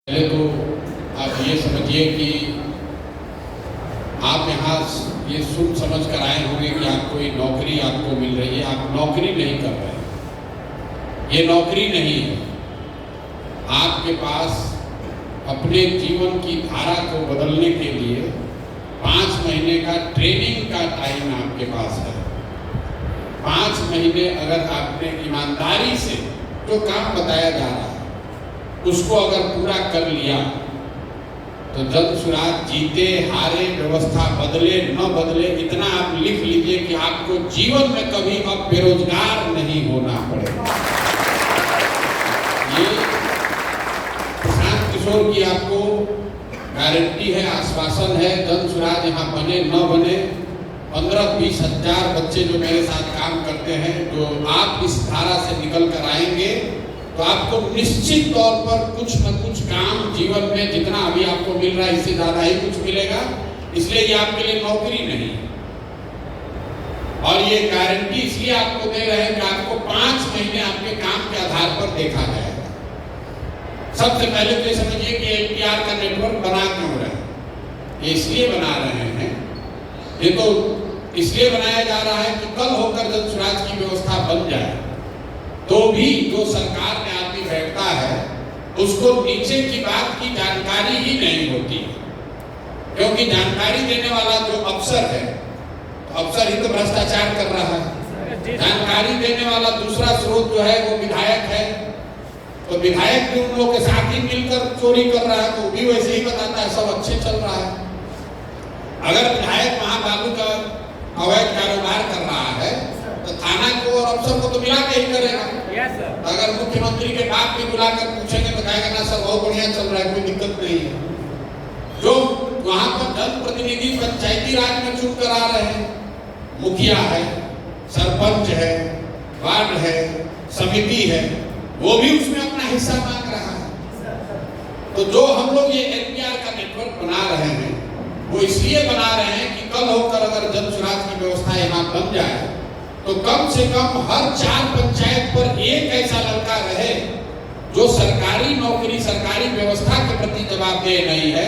पहले तो आप ये समझिए कि आप यहाँ ये सुन समझ कर आए होंगे कि आप कोई नौकरी आपको मिल रही है। आप नौकरी नहीं कर रहे हैं, ये नौकरी नहीं है। आपके पास अपने जीवन की धारा को बदलने के लिए 5 महीने का ट्रेनिंग का टाइम आपके पास है। 5 महीने अगर आपने ईमानदारी से जो काम बताया जा रहा है उसको अगर पूरा कर लिया तो जल्द सुराग जीते हारे, व्यवस्था बदले न बदले, इतना आप लिख लीजिए कि आपको जीवन में कभी अब बेरोजगार नहीं होना पड़ेगा। ये प्रशांत किशोर की आपको गारंटी है, आश्वासन है। जन सुराज यहाँ बने न बने, 15-20 हजार बच्चे जो मेरे साथ काम करते हैं, जो आप इस धारा से निकल कर आएंगे तो आपको निश्चित तौर पर कुछ न कुछ काम जीवन में जितना अभी आपको मिल रहा है इससे ज्यादा ही कुछ मिलेगा। इसलिए ये आपके लिए नौकरी नहीं, और ये गारंटी इसलिए आपको दे रहे हैं कि आपको 5 महीने आपके काम के आधार पर देखा जाएगा। सबसे पहले तो ये समझिए कि LPR का नेटवर्क बना क्यों रहे हैं। ये इसलिए बना रहे हैं, ये तो इसलिए बनाया जा रहा है कि कल होकर जब स्वराज की व्यवस्था बन जाए तो भी जो सरकार में आदमी बैठता है उसको नीचे की बात की जानकारी ही नहीं होती, क्योंकि जानकारी देने वाला जो अफसर है, तो अफसर ही तो भ्रष्टाचार कर रहा है। जानकारी देने वाला दूसरा स्रोत जो है वो विधायक है, तो विधायक भी उन लोगों के साथ ही मिलकर चोरी कर रहा है, तो भी वैसे ही बताता है सब अच्छे चल रहा है। अगर विधायक वहां बालू का अवैध कारोबार कर रहा है तो थाना को और अफसर को तो मिला के ही करेगा। अगर मुख्यमंत्री के बाप भी बुलाकर पूछेंगे तो कहेगा ना सर बहुत बढ़िया चल रहा है, कोई दिक्कत नहीं है। जो वहां पर जनप्रतिनिधि पंचायती राज में चुन कर आ रहे हैं, मुखिया है, सरपंच है, वार्ड है, समिति है, वो भी उसमें अपना हिस्सा मांग रहा है। तो जो हम लोग ये LPR का नेटवर्क बना रहे हैं वो इसलिए बना रहे हैं कि कल होकर अगर जन सुराज की व्यवस्था यहाँ बन जाए तो कम से कम हर 4 पंचायत पर एक ऐसा लड़का रहे जो सरकारी नौकरी, सरकारी व्यवस्था के प्रति जवाबदेह नहीं है,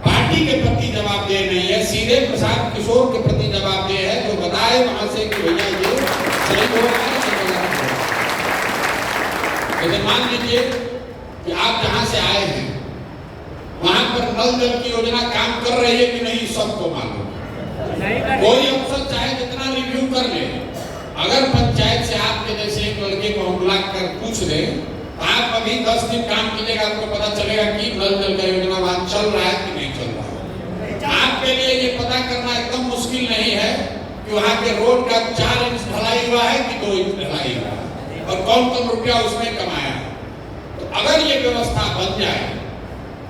पार्टी के प्रति जवाबदेह नहीं है, सीधे प्रशांत किशोर के प्रति जवाबदेह है, जो बताए वहां से कि भैया ये सही हो रहा है। जैसे मान लीजिए कि आप जहां से आए हैं वहां पर नल जल की योजना काम कर रही है कि नहीं, सबको मालूम। कोई अफसर चाहे जितना रिव्यू कर ले, अगर पंचायत से आपके जैसे एक लड़के को हम बुला कर पूछ दें, आप अभी 10 दिन काम कीजिएगा, आपको पता चलेगा कि नल जल का योजना वहां चल रहा है कि नहीं चल रहा है। आपके लिए ये पता करना एकदम मुश्किल नहीं है कि वहां के रोड का 4 इंच ढलाई हुआ है कि 2 इंच ढलाई हुआ है और कौन रुपया उसमें कमाया। तो अगर ये व्यवस्था बन जाए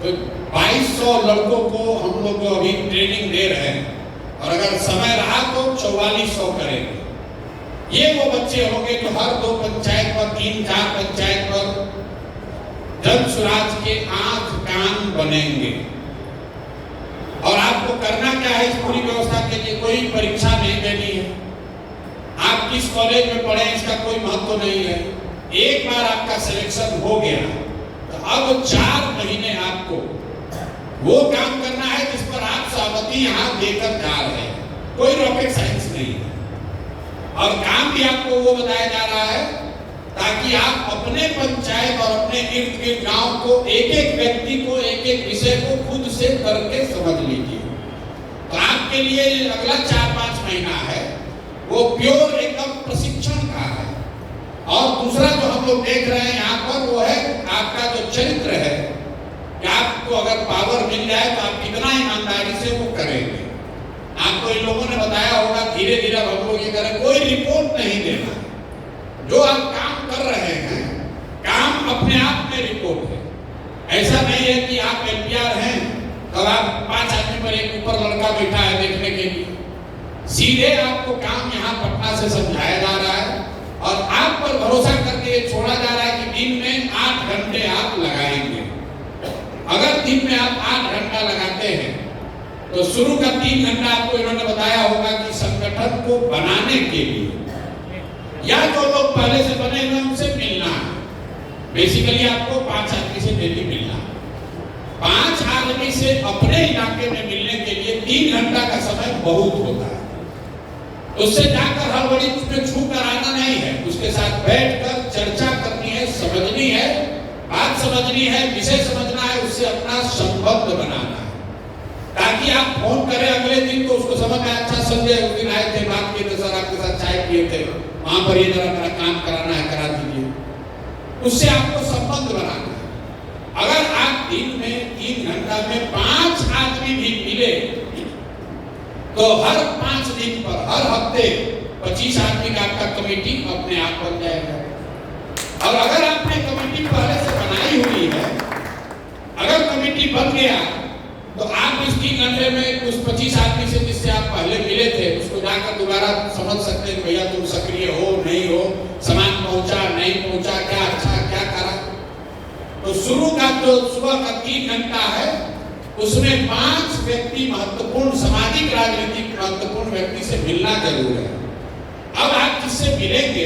तो 2200 लड़कों को हम लोग अभी ट्रेनिंग दे रहे हैं, और अगर समय रहा तो 4400 करेंगे। ये वो बच्चे होंगे जो हर 2 पंचायत पर, 3-4 पंचायत पर जन सुराज के आंख कान बनेंगे। और आपको करना क्या है इस पूरी व्यवस्था के लिए? कोई परीक्षा नहीं देनी है, आप किस कॉलेज में पढ़े इसका कोई महत्व नहीं है। एक बार आपका सिलेक्शन हो गया तो अब 4 महीने आपको वो काम करना है जिस पर आप सहमति यहाँ देकर जा रहे हैं। कोई रॉकेट साइंस नहीं है, और काम भी आपको वो बताया जा रहा है ताकि आप अपने पंचायत और अपने इर्द गिर्द गांव को, एक-एक व्यक्ति को, एक-एक विषय को खुद से करके समझ लीजिए। तो आपके लिए अगला 4-5 महीना है वो प्योर एकदम प्रशिक्षण का है। और दूसरा जो हम लोग देख रहे हैं यहाँ पर वो है आपका जो चरित्र है, कि आपको अगर पावर मिल जाए तो आप कितना ईमानदारी से वो करेंगे। आपको इन लोगों ने बताया होगा, धीरे धीरे हम लोग ये करें, कोई रिपोर्ट नहीं देना। जो आप काम कर रहे हैं, काम अपने आप में रिपोर्ट है। ऐसा नहीं है कि आप LPR हैं तब आप 5 आदमी पर एक ऊपर लड़का बैठा है देखने के लिए। सीधे आपको काम यहाँ पटना से समझाया जा रहा है और आप पर भरोसा करके छोड़ा जा रहा है कि दिन में 8 घंटे आप लगाएंगे। अगर दिन में आप 8 घंटा लगाते हैं तो शुरू का 3 घंटा आपको इन्होंने बताया होगा कि संगठन को बनाने के लिए, या जो लोग पहले से बने हुए उनसे मिलना है। बेसिकली आपको 5 आदमी से डेली मिलना है। से अपने इलाके में मिलने के लिए 3 घंटा का समय बहुत होता है। उससे जाकर हड़बड़ी में छू कर आना नहीं है, उसके साथ बैठकर चर्चा करनी है, समझनी है, बात समझनी है, विषय समझना है, उससे अपना संबंध बनाना है, ताकि आप फोन करें अगले दिन तो उसको समझ में अच्छा संजय उस दिन आए थे, बात किए थे सर, आपके साथ चाय पिए थे, वहां पर ये जरा मेरा काम कराना है, करा दीजिए। उससे आपको संबंध बनाना है। अगर आप दिन में 3 घंटा में 5 आदमी भी मिले तो हर 5 दिन पर हर हफ्ते 25 आदमी का आपका कमेटी अपने आप बन जाएगा। और अगर आपने कमेटी पहले से बनाई हुई है, अगर कमेटी बन गया तो आप इस 3 घंटे में उस 25 आदमी से जिससे आप पहले मिले थे उसको जाकर दोबारा समझ सकते हैं भैया तुम सक्रिय हो नहीं हो, सामान पहुंचा नहीं पहुंचा, क्या अच्छा क्या करा। तो शुरू का जो सुबह का 3 घंटा है उसमें 5 व्यक्ति महत्वपूर्ण, सामाजिक राजनीतिक महत्वपूर्ण व्यक्ति से मिलना जरूर है। अब आप जिससे मिलेंगे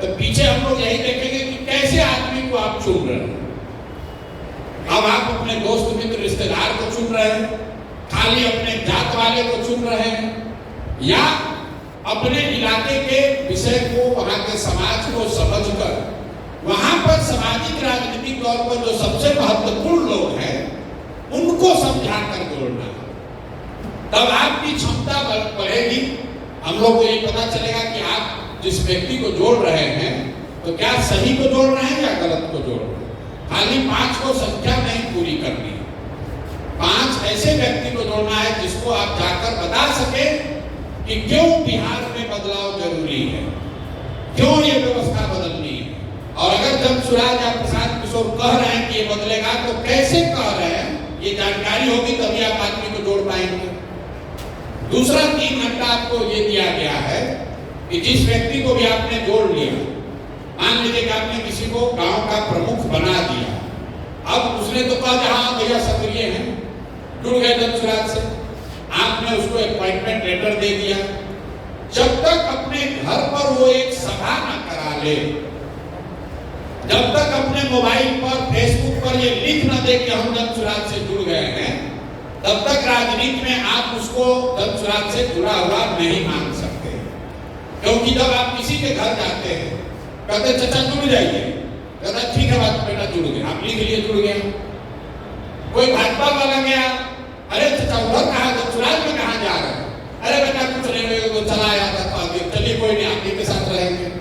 तो पीछे हम लोग यही देखेंगे कि कैसे आदमी को आप चुन रहे हैं। अब आप अपने दोस्त मित्र रिश्तेदार को चुन रहे हैं, खाली अपने जात वाले को चुन रहे हैं, या अपने इलाके के विषय को, वहां के समाज को समझकर वहां पर सामाजिक राजनीतिक तौर पर जो सबसे महत्वपूर्ण लोग हैं उनको समझा कर जोड़ना, तब आपकी क्षमता बढ़ेगी। हम लोग को ये पता चलेगा कि आप जिस व्यक्ति को जोड़ रहे हैं तो क्या सही को जोड़ रहे हैं या गलत को जोड़ रहे हैं। खाली 5 को संख्या नहीं पूरी करनी, 5 ऐसे व्यक्ति को जोड़ना है जिसको आप जाकर बता सके कि क्यों बिहार में बदलाव जरूरी है, क्यों ये व्यवस्था बदलनी है। और अगर जमसुराज या प्रशांत किशोर कह रहे हैं कि ये बदलेगा तो कैसे कह रहे हैं, ये जानकारी होगी तभी आप आदमी को जोड़ पाएंगे। दूसरा 3 घंटा आपको ये दिया गया है कि जिस व्यक्ति को भी आपने जोड़ लिया, मान लीजिए कि आपने किसी को गांव का प्रमुख बना दिया, अब उसने तो कहा हाँ भैया सक्रिय हैं, जुड़ गए जमसुराज से, आपने उसको अपॉइंटमेंट लेटर दे दिया। जब तक अपने घर पर वो एक सभा न करा ले, जब तक अपने मोबाइल पर फेसबुक पर ये लिख न दे कि हम जमसुराज से जुड़ गए हैं, तब तक राजनीति में आप उसको जमसुराज से जुड़ा हुआ नहीं मान सकते। क्योंकि जब आप किसी के घर जाते हैं कहते चाचा जुड़ जाइए, कहता ठीक है बात बेटा जुड़ गए, आप लिख लिए जुड़ गए। कोई भाजपा वाला गया, अरे चाचा उधर कहाँ जमसुराज में कहाँ जा रहे हैं, अरे बेटा कुछ नहीं तो चला आया था तो आगे चलिए कोई नहीं आप के साथ रहेंगे।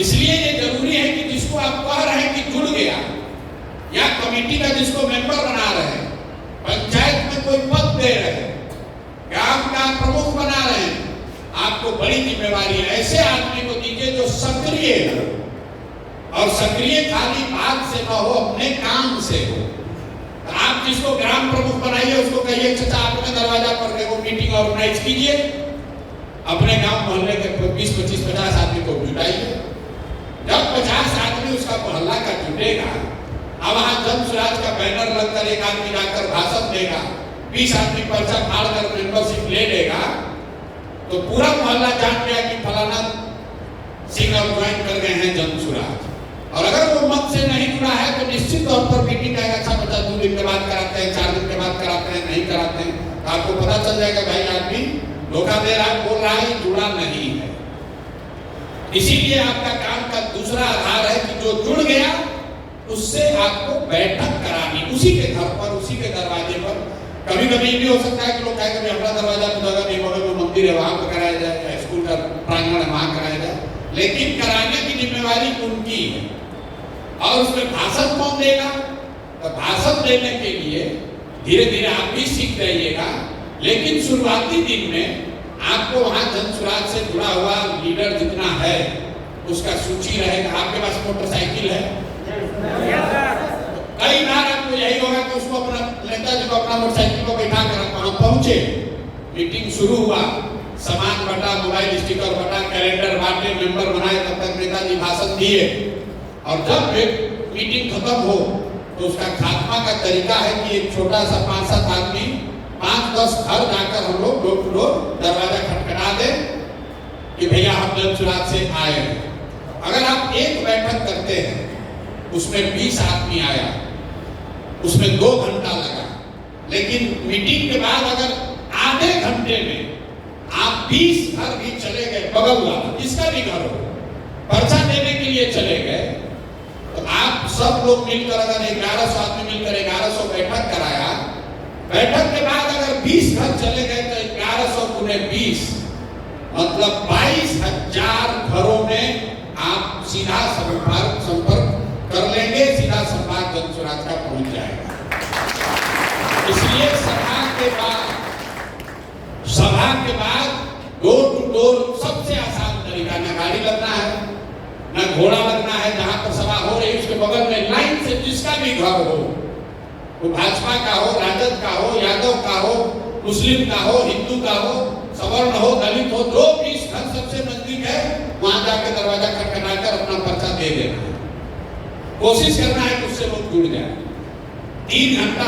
इसलिए ये जरूरी है कि जिसको आप कह रहे हैं कि जुड़ गया, या कमेटी का जिसको मेंबर बना रहे हैं, पंचायत में कोई पद दे रहे हैं, गांव का प्रमुख बना रहे हैं, आपको बड़ी जिम्मेवारी है ऐसे आदमी को दीजिए जो सक्रिय हो, और सक्रिय खाली बात से न हो, अपने काम से हो। आप जिसको ग्राम प्रमुख बनाइए उसको कहिए चाचा अपने दरवाजा पर देखो मीटिंग ऑर्गेनाइज कीजिए, अपने गांव मोहल्ले के 20, 25, 50 आदमी को जुटाइए। जब 50 आदमी उसका मोहल्ला का जुटेगा, अब वहां जमसुराज का बैनर लगकर एक आदमी जाकर भाषण देगा, 20 आदमी पर्चा फाड़ कर मेंबरशिप ले लेगा, तो पूरा मोहल्ला जान गया कि फलाना सिंह अब ज्वाइन कर गए हैं जमसुराज। और अगर वो मत से नहीं जुड़ा है तो निश्चित तौर पर मीटिंग का अच्छा बच्चा 2 दिन के बाद कराते हैं, 4 दिन के बाद कराते हैं, नहीं कराते हैं, तो आपको पता चल जाएगा भाई आदमी धोखा दे रहा है, बोल रहा है, जुड़ा नहीं है। इसीलिए आपका काम का दूसरा आधार है कि जो जुड़ गया उससे आपको बैठक करानी, उसी के घर पर, उसी के दरवाजे पर। कभी कभी भी हो सकता है कि लोग कहें कि हमारा दरवाजा तो जगह नहीं, बगल में मंदिर है वहां पर कराया जाए, या स्कूल का प्रांगण है वहां कराया जाए, लेकिन कराने की जिम्मेवारी उनकी है। और उसमें भाषण कौन देगा, तो भाषण देने के लिए धीरे धीरे आप भी सीख जाइएगा, लेकिन शुरुआती दिन में आपको वहां जनसुराज से जुड़ा हुआ लीडर जितना है उसका सूची रहेगा। आपके पास मोटरसाइकिल है, कई बार आपको यही होगा कि उसको अपना नेताजी को अपना मोटरसाइकिल को बैठा कर वहां पहुंचे, मीटिंग शुरू हुआ, सामान बटा, मोबाइल स्टिकर बटा, कैलेंडर बांटे, मेंबर बनाए, तब तक नेताजी भाषण दिए, और जब मीटिंग खत्म हो तो उसका खात्मा का तरीका है कि एक छोटा सा 5-7 आदमी 5-10 घर जाकर हम लोग डोर टू डोर दरवाजा खटखटा दे कि भैया हम जमसुराज से आए हैं। अगर आप एक बैठक करते हैं उसमें 20 आदमी आया, उसमें 2 घंटा लगा, लेकिन मीटिंग के बाद अगर आधे घंटे में आप 20 घर भी चले गए, बगल वाला जिसका भी घर हो, पर्चा देने के लिए चले गए, तो आप सब लोग मिलकर अगर 1100 आदमी मिलकर 1100 बैठक कराया, बैठक के बाद अगर 20 घर चले गए तो 1100 गुने 20 मतलब 22,000 घरों में आप सीधा संपर्क कर लेंगे, सीधा संवाद जन स्वराज का पहुंच जाएगा। इसलिए सभा के बाद डोर टू डोर सबसे आसान तरीका, न गाड़ी लगना है न घोड़ा लगना है, जहां पर सभा हो रही उसके बगल में लाइन से जिसका भी घर हो, वो भाजपा का हो, राजद का हो, यादव का हो, मुस्लिम का हो, हिंदू का हो, सवर्ण हो, दलित हो, जो भी घर सबसे नजदीक है वहां जाकर दरवाजा खटखटाकर अपना पर्चा दे देना है। कोशिश करना है कि उससे लोग जुड़ जाए। 3 घंटा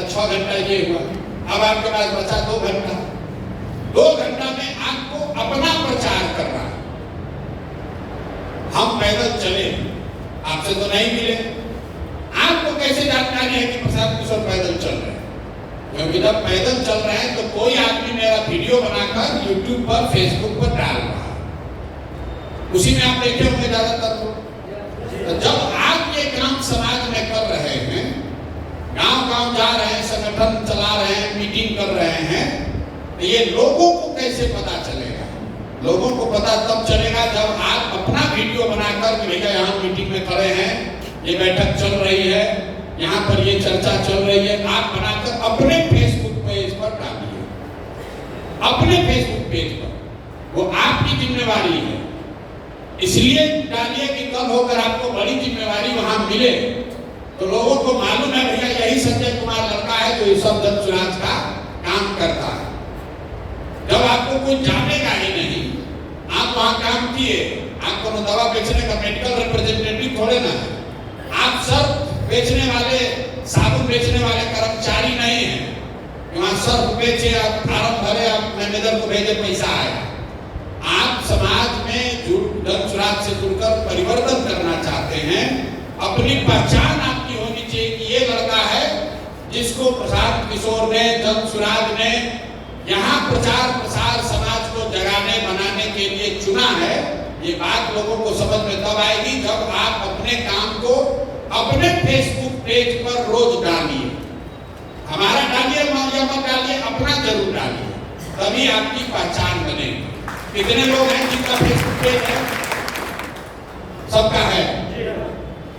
6 घंटा ये हुआ, अब आपके पास बचा 2 घंटा। 2 घंटा में आपको अपना प्रचार करना है। हम पैदल चले, आपसे तो नहीं मिले, आपको कैसे जानकारी है कि प्रशांत किशोर पैदल चल रहे हैं? क्योंकि जब पैदल चल रहे हैं तो कोई आदमी मेरा वीडियो बनाकर YouTube पर, फेसबुक पर डाल रहा है, उसी में आप देखे होंगे ज्यादातर लोग। तो जब आप ये काम समाज में कर रहे हैं, गांव-गांव जा रहे हैं, संगठन चला रहे हैं, मीटिंग कर रहे हैं, तो ये लोगों को कैसे पता चलेगा? लोगों को पता तब चलेगा जब आप अपना वीडियो बनाकर कि भैया यहाँ मीटिंग में खड़े हैं, ये बैठक चल रही है, यहाँ पर ये चर्चा चल रही है, आप बनाकर अपने फेसबुक पेज पर डालिए। अपने फेसबुक पेज पर वो आपकी जिम्मेवारी है, इसलिए डालिए कि कल होकर आपको बड़ी जिम्मेवारी वहां मिले तो लोगों को मालूम है भैया यही संजय कुमार लड़का है जो इस सब जन स्वराज का काम करता है। जब आपको कोई जानेगा ही नहीं, आप वहां काम किए, आप कोनो दवा बेचने का मेडिकल रिप्रेजेंटेटिव थोड़े ना है, आप सर्फ बेचने वाले, साबुन बेचने वाले कर्मचारी नहीं है, वहां सर्फ बेचे, आप फार्म भरे, आप मैनेजर को भेजे, पैसा आया। आप समाज में जन स्वराज से जुड़कर परिवर्तन करना चाहते हैं, अपनी पहचान आपकी होनी चाहिए कि ये लड़का है जिसको प्रशांत किशोर ने, जन स्वराज ने यहाँ प्रचार प्रसार समाज को जगाने बनाने के लिए चुना है। ये बात लोगों को समझ में तब आएगी जब आप अपने काम को अपने फेसबुक पेज पर रोज डालिए। हमारा डालिए या मत डालिए, अपना जरूर डालिए, तभी आपकी पहचान बनेगी। कितने लोग हैं जिनका फेसबुक पेज है? सबका है।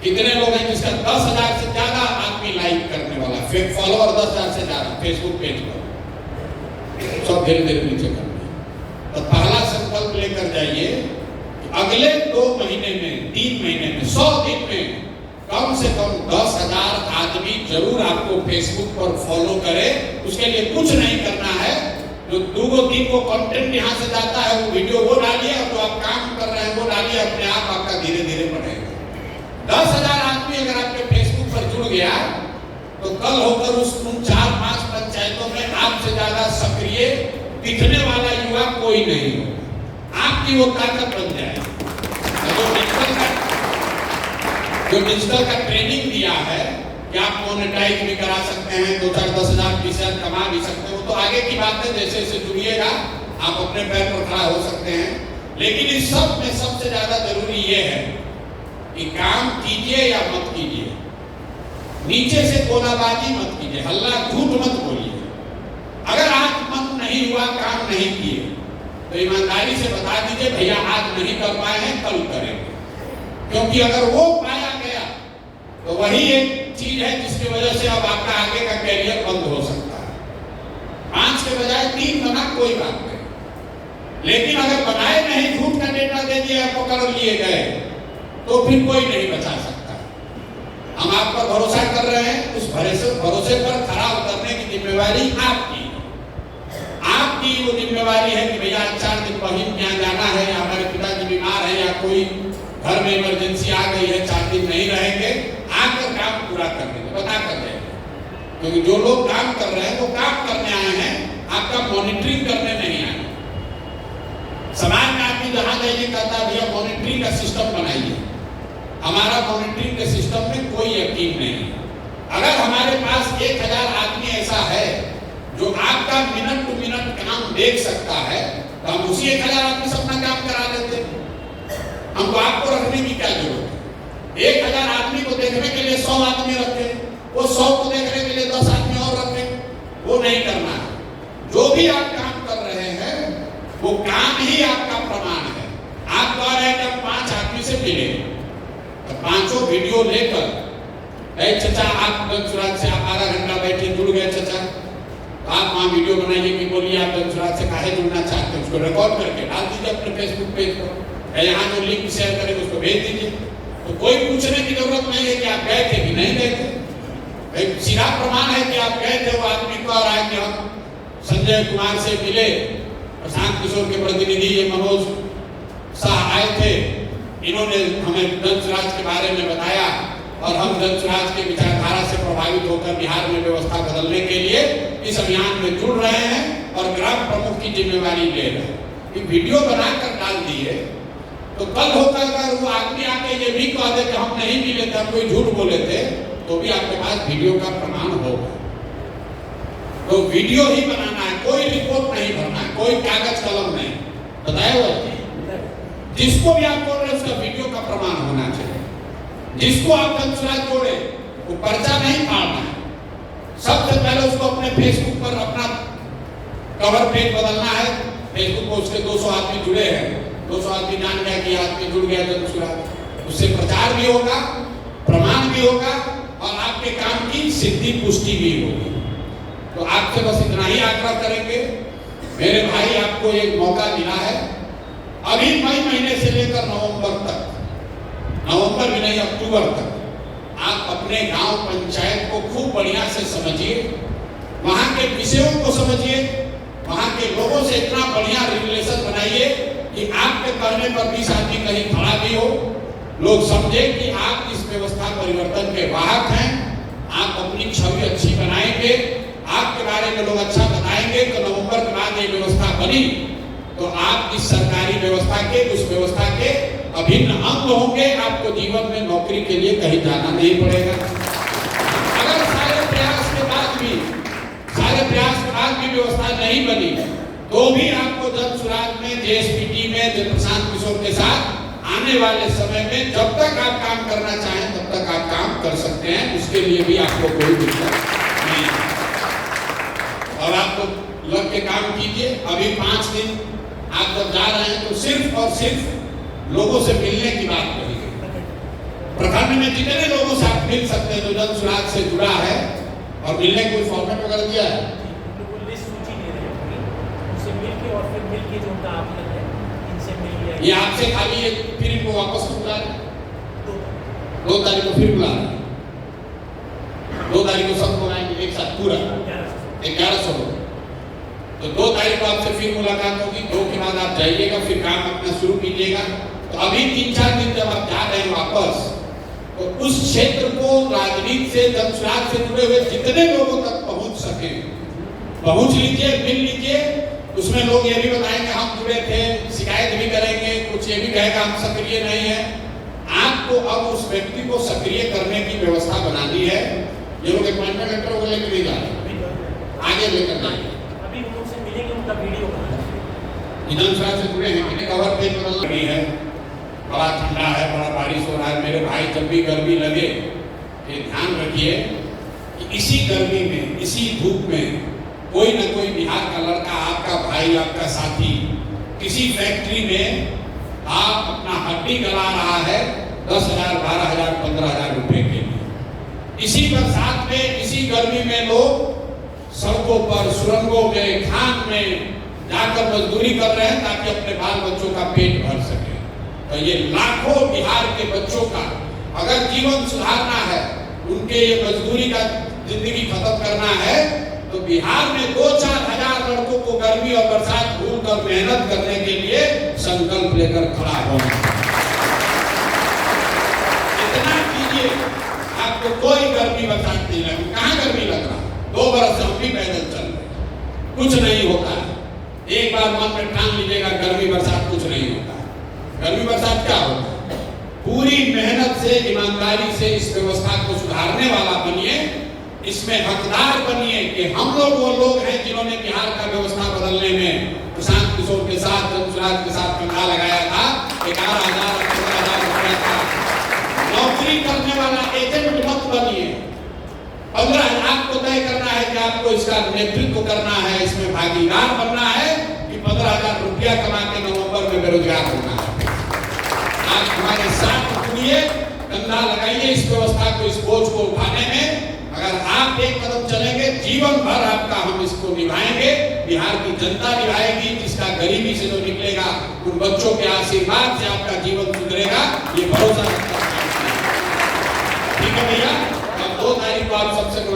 कितने लोग हैं जिसका 10,000 से ज्यादा आदमी लाइक करने वाला, फॉलोअर 10,000 से ज्यादा फेसबुक पेज पर? सब धीरे धीरे नीचे करना। तो पहला संकल्प लेकर जाइए कि अगले 2 महीने में, 3 महीने में, 100 दिन में कम से कम 10,000 आदमी जरूर आपको फेसबुक पर फॉलो करे। उसके लिए कुछ नहीं करना है, जो 2-3 को कंटेंट यहाँ से जाता है वो वीडियो वो डालिए, और जो आप काम कर रहे हैं वो डालिए, अपने आप आपका धीरे धीरे बढ़ेगा। 10,000 आदमी अगर आपके फेसबुक पर जुड़ गया तो कल होकर उन 4-5 पंचायतों में आपसे ज्यादा सक्रिय दिखने वाला युवा कोई नहीं होगा। आपकी वो ताकत बन जाएगी। जो डिजिटल का ट्रेनिंग दिया है कि आप मोनेटाइज भी करा सकते हैं, 2-4 10,000 20,000 कमा भी सकते हैं, वो तो आगे की बात है। जैसे जैसे जुड़िएगा आप अपने पैर पर खड़ा हो सकते हैं। लेकिन इस सब में सबसे ज्यादा जरूरी ये है कि काम कीजिए या मत कीजिए, नीचे से गोलाबाजी मत कीजिए, हल्ला झूठ मत बोलिए। अगर आज मन नहीं हुआ, काम नहीं किए, तो ईमानदारी से बता दीजिए भैया आज नहीं कर पाए हैं, कल करेंगे। क्योंकि अगर वो पाया गया तो वही एक चीज है जिसकी वजह से अब आपका आगे का कैरियर बंद हो सकता है। 5 के बजाय 3 बना, कोई बात नहीं। लेकिन अगर बनाए नहीं, झूठ का डेटा दे दिया, पकड़ लिए गए, तो फिर कोई नहीं बचा सकता। हम आप पर भरोसा कर रहे हैं, उस भरोसे पर खरा उतरने की जिम्मेवारी आपकी। आपकी वो जिम्मेवारी है कि भैया 4 दिन बहिन यहाँ जाना है, या हमारे पिताजी बीमार है, या कोई घर में इमरजेंसी आ गई है, 4 दिन नहीं रहेंगे, आकर काम पूरा कर देंगे, बता कर देंगे। क्योंकि जो लोग काम कर रहे हैं वो काम करने आए हैं, आपका मॉनिटरिंग करने नहीं आए। समाज में आदमी जहां जाइए कहता है भैया मॉनिटरिंग का सिस्टम बनाइए। हमारा मॉनिटरिंग के सिस्टम में कोई यकीन नहीं है। अगर हमारे पास 1,000 आदमी ऐसा है का मिनट टू मिनट काम देख सकता है तो हम उसी 1000 आदमी से अपना काम करा देते। हमको आपको रखने की क्या जरूरत है? 1000 आदमी को देखने के लिए 100 आदमी रखे, वो 100 को देखने के लिए 10 आदमी और रखे, वो नहीं करना है। जो भी आप काम कर रहे हैं वो काम ही आपका प्रमाण है। आप कह रहे हैं कि हम 5 आदमी से मिले तो 5 वीडियो लेकर, चाचा आप दंसुराज से आप आधा घंटा बैठे जुड़ गए चाचा, तो आप वहाँ वीडियो बनाइए कि बोलिए आप दंसुराज से काहे जुड़ना चाहते हैं, उसको रिकॉर्ड करके डाल दीजिए अपने फेसबुक पेज पर, यहाँ जो लिंक शेयर करेंगे उसको भेज दीजिए। तो कोई पूछने की जरूरत नहीं है कि आप गए थे कि नहीं गए थे। सीधा प्रमाण है कि आप गए थे। वो आदमी कह रहा है कि हम संजय कुमार से मिले, प्रशांत किशोर के प्रतिनिधि ये मनोज शाह आए थे, इन्होंने हमें दंसराज के बारे में बताया और हम दंसराज के विचारधारा से प्रभावित होकर बिहार में व्यवस्था बदलने के लिए इस अभियान में जुड़ रहे हैं और ग्राम प्रमुख की जिम्मेवारी ले रहे हैं। वीडियो बनाकर डाल दिए तो कल होकर अगर वो आदमी आके ये भी कह दे कि हम नहीं मिले थे, हम कोई झूठ बोले थे, तो भी आपके पास वीडियो का प्रमाण होगा। तो वीडियो ही बनाना है, कोई रिपोर्ट नहीं भरना है, कोई कागज कलम नहीं। बताया हुआ जिसको भी आप बोल रहे हैं उसका वीडियो का प्रमाण होना चाहिए। जिसको आप दंसराज जोड़े वो पर्चा नहीं फाड़ना है। सबसे पहले उसको अपने फेसबुक पर अपना कवर पेज बदलना है। फेसबुक पर उसके 200 आदमी जुड़े हैं, 200 आदमी जान गया कि आदमी जुड़ गया दंसराज, उससे प्रचार भी होगा, प्रमाण भी होगा और आपके काम की सिद्धि पुष्टि भी होगी। तो आपसे बस इतना ही आग्रह करेंगे मेरे भाई, आपको एक मौका मिला है। अभी मई महीने से लेकर नवंबर तक, नवंबर भी नहीं अक्टूबर तक आप अपने गांव पंचायत को खूब बढ़िया से समझिए, वहां के विषयों को समझिए, वहां के लोगों से इतना बढ़िया रिलेशन बनाइए कि आपके करने पर 20 आदमी कहीं खड़ा भी हो, लोग समझे कि आप इस व्यवस्था परिवर्तन के वाहक हैं। आप अपनी छवि अच्छी बनाएंगे, आपके बारे में लोग अच्छा बताएंगे, तो नवंबर के बाद ये व्यवस्था बनी तो आप इस सरकारी व्यवस्था के, उस व्यवस्था के अभिन्न अंग होंगे। आपको जीवन में नौकरी के लिए कहीं जाना नहीं पड़ेगा। अगर सारे प्रयास के बाद भी व्यवस्था नहीं बनी तो भी आपको दंसुराज में, जेएसपीटी में, प्रशांत किशोर के साथ आने वाले समय में जब तक आप काम करना चाहें तब तक आप काम कर सकते हैं। उसके लिए भी आपको कोई दिक्कत नहीं और आपको लग के काम कीजिए। अभी 5 दिन आप जब जा रहे हैं तो सिर्फ और सिर्फ लोगों से मिलने की बात करिए। प्रखंड में जितने लोगों से आप मिल सकते हैं जो दंसुराज से जुड़ा है और मिलने कोई फॉर्मेट वगैरह दिया है, ये आपसे खाली ये फिर इनको वापस बुला रहे, 2 तारीख को फिर बुला रहे, 2 तारीख को सब बुलाएंगे एक साथ पूरा 1100 लोग। तो 2 तारीख को आपसे फिर मुलाकात होगी, 2 के बाद आप जाइएगा, फिर काम अपना शुरू कीजिएगा। तो अभी 3-4 दिन जब आप जा रहे हैं वापस, तो उस क्षेत्र को राजनीति से, दंसराज से जुड़े हुए जितने लोगों तक पहुंच सके पहुंच लीजिए, मिल लीजिए। उसमें लोग ये भी बताएंगे हम जुड़े थे, शिकायत भी करेंगे, कुछ ये भी कहेगा हम सक्रिय नहीं है। आपको अब उस व्यक्ति को सक्रिय करने की व्यवस्था बनानी है। ये लोग अपॉइंटमेंट लेटर वो लेकर नहीं जा रहे, आगे लेकर जाएंगे। अभी उनसे मिलेंगे, उनका वीडियो दंसराज से जुड़े हैं, कवर पेज बदलना भी है। बड़ा ठंडा है, बड़ा बारिश हो रहा है मेरे भाई, जब भी गर्मी लगे ये ध्यान रखिए कि इसी गर्मी में, इसी धूप में कोई न कोई बिहार का लड़का, आपका भाई, आपका साथी किसी फैक्ट्री में आप अपना हड्डी गला रहा है 10,000, 12,000, 15,000 रुपए के लिए। इसी बरसात में, इसी गर्मी में लोग सड़कों पर, सुरंगों में, खान में जाकर मजदूरी कर रहे हैं ताकि अपने बाल बच्चों का पेट भर सके। तो ये लाखों बिहार के बच्चों का अगर जीवन सुधारना है, उनके ये मजदूरी का जिंदगी खत्म करना है, तो बिहार में 2-4 हजार लड़कों को गर्मी और बरसात भूल कर मेहनत करने के लिए संकल्प लेकर खड़ा होना। इतना कीजिए, आपको कोई गर्मी बरसात नहीं लगी। कहाँ गर्मी लग रहा? 2 बरस से हम भी पैदल चल रहे, कुछ नहीं होता है। एक बार मन में ठान लीजिएगा गर्मी बरसात कुछ नहीं होता। गर्मी बरसात क्या होता है? पूरी मेहनत से, ईमानदारी से इस व्यवस्था को सुधारने वाला बनिए, इसमें हकदार बनिए कि हम लोग वो लोग हैं जिन्होंने बिहार का व्यवस्था बदलने में प्रशांत किशोर के साथ, जमशेद के साथ कंधा लगाया था। 11,000 15,000 रुपया का नौकरी करने वाला एजेंट मत बनिए। 15,000 को तय करना है कि आपको इसका नेतृत्व करना है, इसमें भागीदार बनना है कि 15,000 रुपया कमा के नवंबर में बेरोजगार होना है। आप हमारे साथ जुड़िए, कंधा लगाइए इस व्यवस्था को, इस बोझ को उठाने में। अगर आप एक कदम चलेंगे, जीवन भर आपका हम इसको निभाएंगे, बिहार की जनता निभाएगी। जिसका गरीबी से जो निकलेगा, उन बच्चों के आशीर्वाद से आपका जीवन सुधरेगा, ये भरोसा रखता है। ठीक है भैया, अब 2 तारीख को आप सबसे